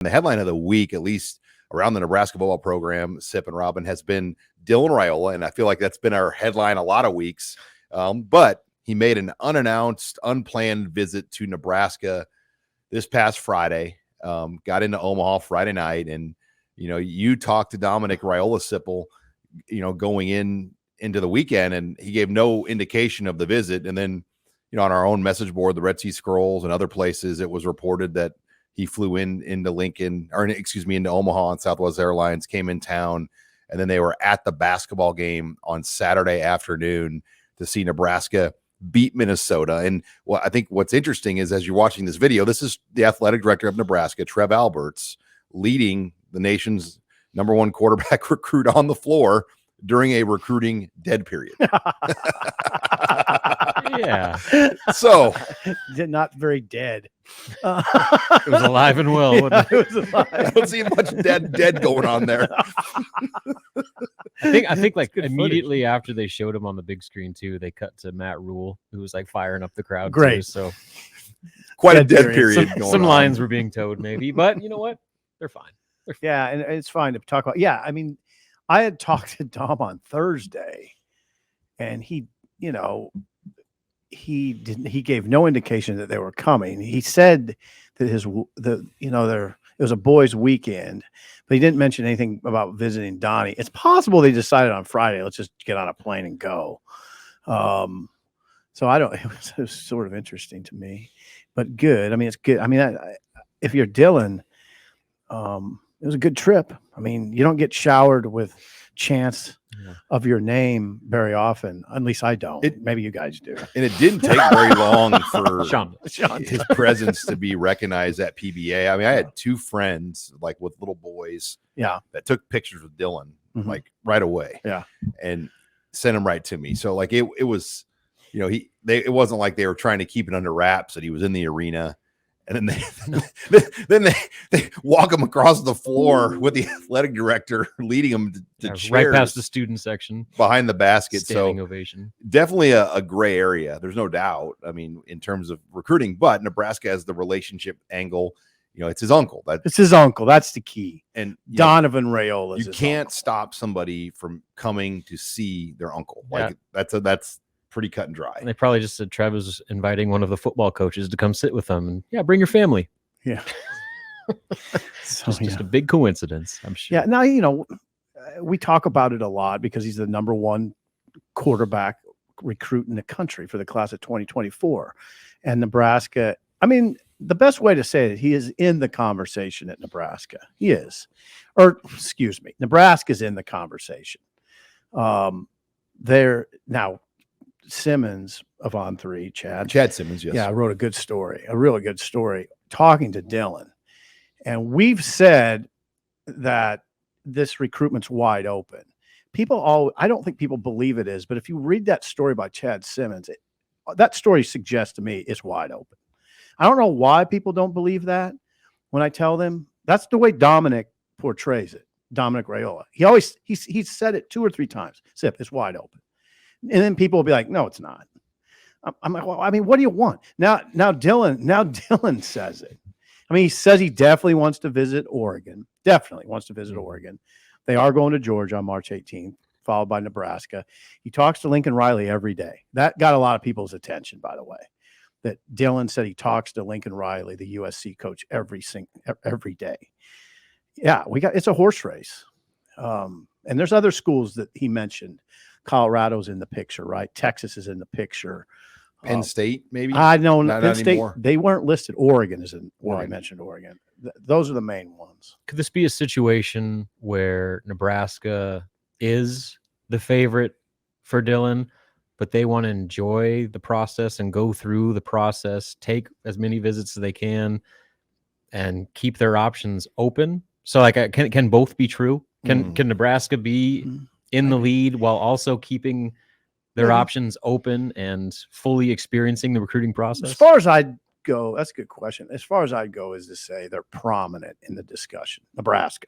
the headline of the week, at least around the Nebraska football program, Sip and Robin, has been Dylan Raiola, and I feel like that's been our headline a lot of weeks. But he made an unannounced, unplanned visit to Nebraska this past Friday. Got into Omaha Friday night, and you talked to Dominic Raiola Sipple, going into the weekend, and he gave no indication of the visit. And then, on our own message board, the Red Sea Scrolls and other places, it was reported that he flew into Omaha on Southwest Airlines, came in town, and then they were at the basketball game on Saturday afternoon to see Nebraska beat Minnesota. And I think what's interesting is, as you're watching this video, this is the athletic director of Nebraska, Trev Alberts, leading the nation's number one quarterback recruit on the floor during a recruiting dead period. Yeah. So not very dead. It was alive and well. Yeah, it was alive. I don't see much dead going on there. I think like immediately after they showed him on the big screen too, they cut to Matt Rule, who was like firing up the crowd. Great. Too, so quite a dead period. Some lines were being towed maybe, but you know what? They're fine. Yeah, and it's fine to talk about. Yeah, I mean, I had talked to Dom on Thursday, and he gave no indication that they were coming. He said that it was a boys' weekend, but he didn't mention anything about visiting Donnie. It's possible they decided on Friday, let's just get on a plane and go. So it was sort of interesting to me, but good. I mean, it's good. I mean, if you're Dylan, it was a good trip. I mean, you don't get showered with chants of your name very often. At least I don't. Maybe you guys do. And it didn't take very long for Sean. his presence to be recognized at PBA. I mean, I had two friends with little boys that took pictures with Dylan right away. Yeah. And sent them right to me. So it was, it wasn't like they were trying to keep it under wraps that he was in the arena. And then they walk him across the floor with the athletic director leading him to chairs right past the student section behind the basket. Standing ovation. Definitely a gray area. There's no doubt. I mean, in terms of recruiting, but Nebraska has the relationship angle. It's his uncle. It's his uncle. That's the key. And Donovan Raiola. You can't stop somebody from coming to see their uncle. That's pretty cut and dry. And they probably just said Trev was inviting one of the football coaches to come sit with them, and bring your family. Yeah. Just a big coincidence, I'm sure. Yeah. Now, we talk about it a lot because he's the number one quarterback recruit in the country for the class of 2024. And Nebraska, I mean, the best way to say it, he is in the conversation at Nebraska. He is. Nebraska's in the conversation. There now, Simmons of On3, Chad Simmons, yes. Yeah, wrote a really good story talking to Dylan. And we've said that this recruitment's wide open. I don't think people believe it is, but if you read that story by Chad Simmons, that story suggests to me it's wide open. I don't know why people don't believe that when I tell them. That's the way Dominic portrays it, Dominic Raiola. He's said it 2 or 3 times. Sip, it's wide open. And then people will be like, no, it's not. I'm like, well, I mean, what do you want? Now Dylan says it. I mean, he says he definitely wants to visit Oregon. Definitely wants to visit Oregon. They are going to Georgia on March 18th, followed by Nebraska. He talks to Lincoln Riley every day. That got a lot of people's attention, by the way, that Dylan said he talks to Lincoln Riley, the USC coach, every day. Yeah, it's a horse race. And there's other schools that he mentioned. Colorado's in the picture, right? Texas is in the picture. Penn State, maybe? I know Penn State. Anymore. They weren't listed. Oregon is in where I mentioned Oregon. Those are the main ones. Could this be a situation where Nebraska is the favorite for Dylan, but they want to enjoy the process and go through the process, take as many visits as they can, and keep their options open? So, can both be true? Can Nebraska be in the lead while also keeping their options open and fully experiencing the recruiting process? As far as I'd go, that's a good question. As far as I'd go is to say they're prominent in the discussion. Nebraska,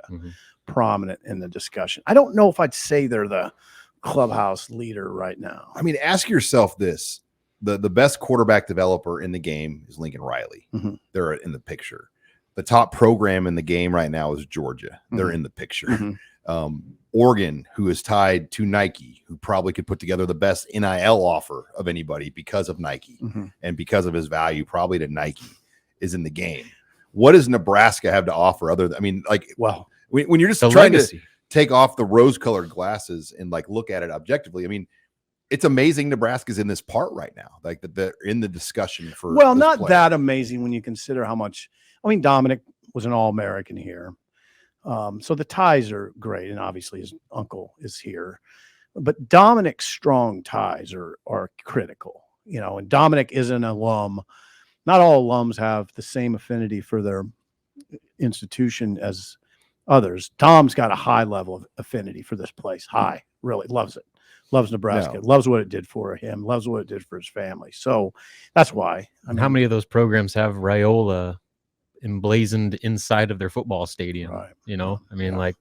prominent in the discussion. I don't know if I'd say they're the clubhouse leader right now. I mean, ask yourself this. The best quarterback developer in the game is Lincoln Riley. They're in the picture. the top program in the game right now is Georgia. They're in the picture. Oregon, who is tied to Nike, who probably could put together the best NIL offer of anybody because of Nike and because of his value, probably to Nike, is in the game. What does Nebraska have to offer other than, I mean, like, well, when you're just trying to take off the rose-colored glasses and like look at it objectively, I mean, it's amazing Nebraska's in this part right now, like that they're in the discussion for. Well, not that amazing when you consider how much. I mean, Dominic was an All-American here, so the ties are great, and obviously his uncle is here. But Dominic's strong ties are critical, you know. And Dominic is an alum. Not all alums have the same affinity for their institution as others. Dom's got a high level of affinity for this place. High, really loves it. Loves Nebraska, loves what it did for him, loves what it did for his family. So that's why. I mean, how many of those programs have Raiola emblazoned inside of their football stadium? Right. You know, I mean, like,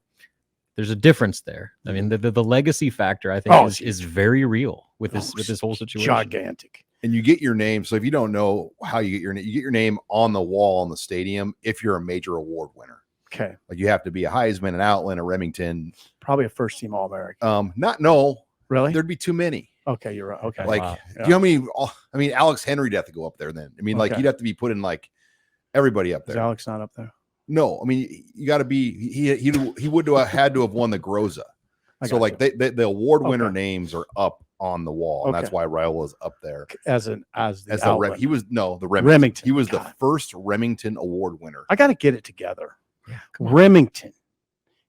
there's a difference there. I mean, the legacy factor, I think, is very real with this whole situation. Gigantic. And you get your name. So if you don't know how you get your name on the wall in the stadium if you're a major award winner. Okay. Like you have to be a Heisman, an Outland, a Remington. Probably a first-team All-American. Really? There'd be too many. Okay, you're right. Okay. Like, do you know how many? I mean, Alex Henry'd have to go up there then. I mean, like, you'd have to be putting like everybody up there. Is Alex not up there? No, I mean, you got to be. He would have had to have won the Groza. So like the award winner names are up on the wall, and that's why Raiola's up there as the he was the Remington. He was the first Remington award winner. I got to get it together. Yeah, Remington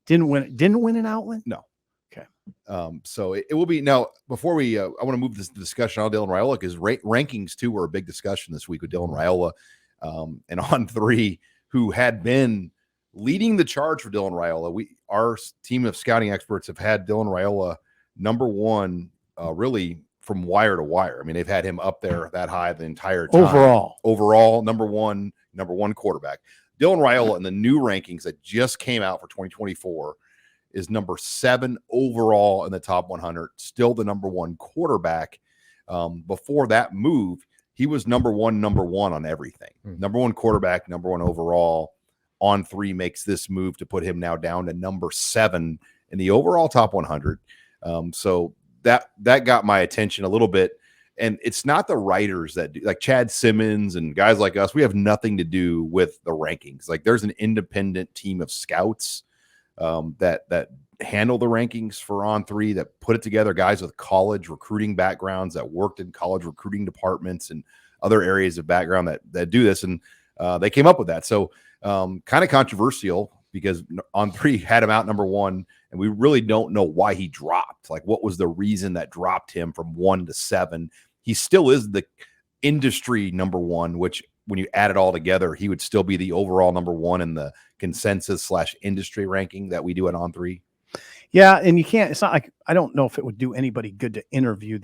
didn't win an Outland. No. So it will be now. Before we, I want to move this discussion on Dylan Raiola because rankings too were a big discussion this week with Dylan Raiola, and on three, who had been leading the charge for Dylan Raiola. Our team of scouting experts have had Dylan Raiola number one, really from wire to wire. I mean, they've had him up there that high the entire time. Overall, number one quarterback. Dylan Raiola in the new rankings that just came out for 2024. Is number 7 overall in the top 100, still the number 1 quarterback. Before that move, he was number one on everything. Number 1 quarterback, number 1 overall. On three makes this move to put him now down to number 7 in the overall top 100. So that got my attention a little bit. And it's not the writers that do, like Chad Simmons and guys like us. We have nothing to do with the rankings. Like there's an independent team of scouts that handle the rankings for On Three, that put it together, guys with college recruiting backgrounds that worked in college recruiting departments and other areas of background that do this. And they came up with that. So kind of controversial because On Three had him out number 1, and we really don't know why he dropped. Like, what was the reason that dropped him from 1 to 7? He still is the industry number 1, which when you add it all together, he would still be the overall number 1 in the consensus/industry ranking that we do at On Three. Yeah, and you can't. It's not like, I don't know if it would do anybody good to interview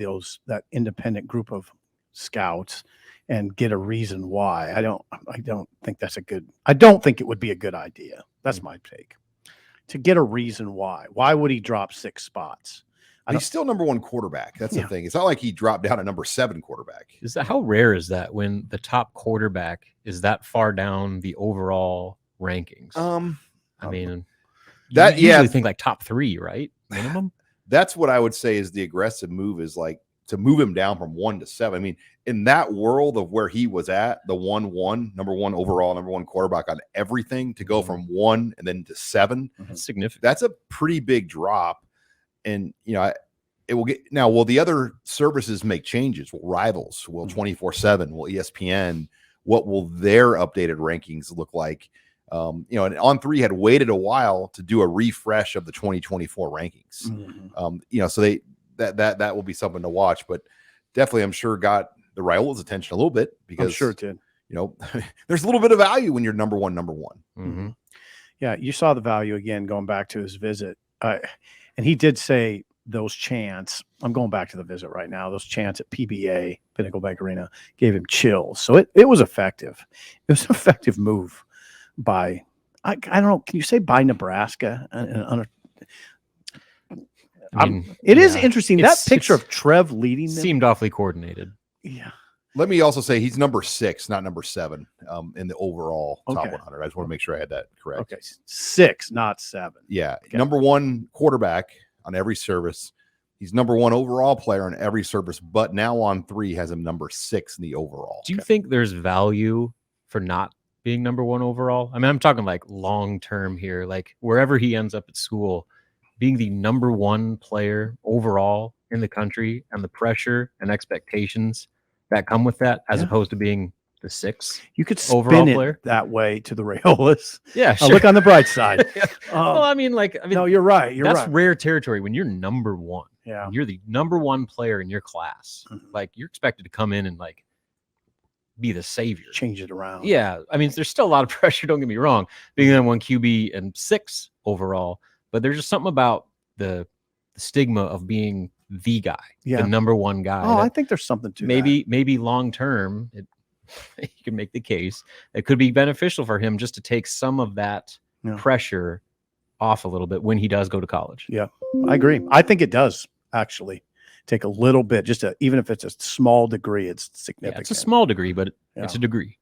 that independent group of scouts and get a reason why. I don't think that's I don't think it would be a good idea. That's my take. To get a reason why. Why would he drop 6 spots? He's still number 1 quarterback. That's the thing. It's not like he dropped down to number 7 quarterback. How rare is that when the top quarterback is that far down the overall rankings? I mean, that you usually think like top 3, right? Minimum. That's what I would say is the aggressive move, is like to move him down from 1 to 7. I mean, in that world of where he was at, the 1-1, number 1 overall, number 1 quarterback on everything, to go from 1 and then to 7, that's significant. That's a pretty big drop. And, you know, it will get now. Will the other services make changes? Will Rivals? Will 24/7? Will ESPN? What will their updated rankings look like? You know, and On Three had waited a while to do a refresh of the 2024 rankings. You know, so that will be something to watch. But definitely, I'm sure got the Raiola's attention a little bit, because I'm sure it did. You know, there's a little bit of value when you're number one. Yeah, you saw the value again going back to his visit. And he did say those chants, I'm going back to the visit right now, those chants at PBA, Pinnacle Bank Arena, gave him chills. So it was effective. It was an effective move by, I don't know, can you say by Nebraska? I mean, it is interesting. That picture of Trev leading them seemed awfully coordinated. Yeah. Let me also say he's number 6, not number 7, in the overall top Okay. 100. I just want to make sure I had that correct. Okay, 6, not 7. Yeah, Okay. number 1 quarterback on every service. He's number 1 overall player on every service, but now on 3 has him number 6 in the overall. Do you think there's value for not being number 1 overall? I mean, I'm talking like long term here, like wherever he ends up at school, being the number 1 player overall in the country and the pressure and expectations that come with that, as Yeah. opposed to being the 6th You could overall spin it player. that way to the Raiolas. Yeah, I'll look on the bright side. Well, I mean, No, you're right. You're that's right. rare territory when you're number 1. Yeah. When you're the number 1 player in your class. Mhm. Like you're expected to come in and like be the savior. Change it around. Yeah, I mean, there's still a lot of pressure. Don't get me wrong, being number 1 QB and 6 overall, but there's just something about the stigma of being the guy, Yeah. the number 1 guy. Oh, that I think there's something to maybe long term, you can make the case it could be beneficial for him just to take some of that Yeah. pressure off a little bit when he does go to college. that. I agree. I think it does actually take a little bit, even if it's a small degree, it's Yeah, significant. it's a small degree, but Yeah. it's a degree.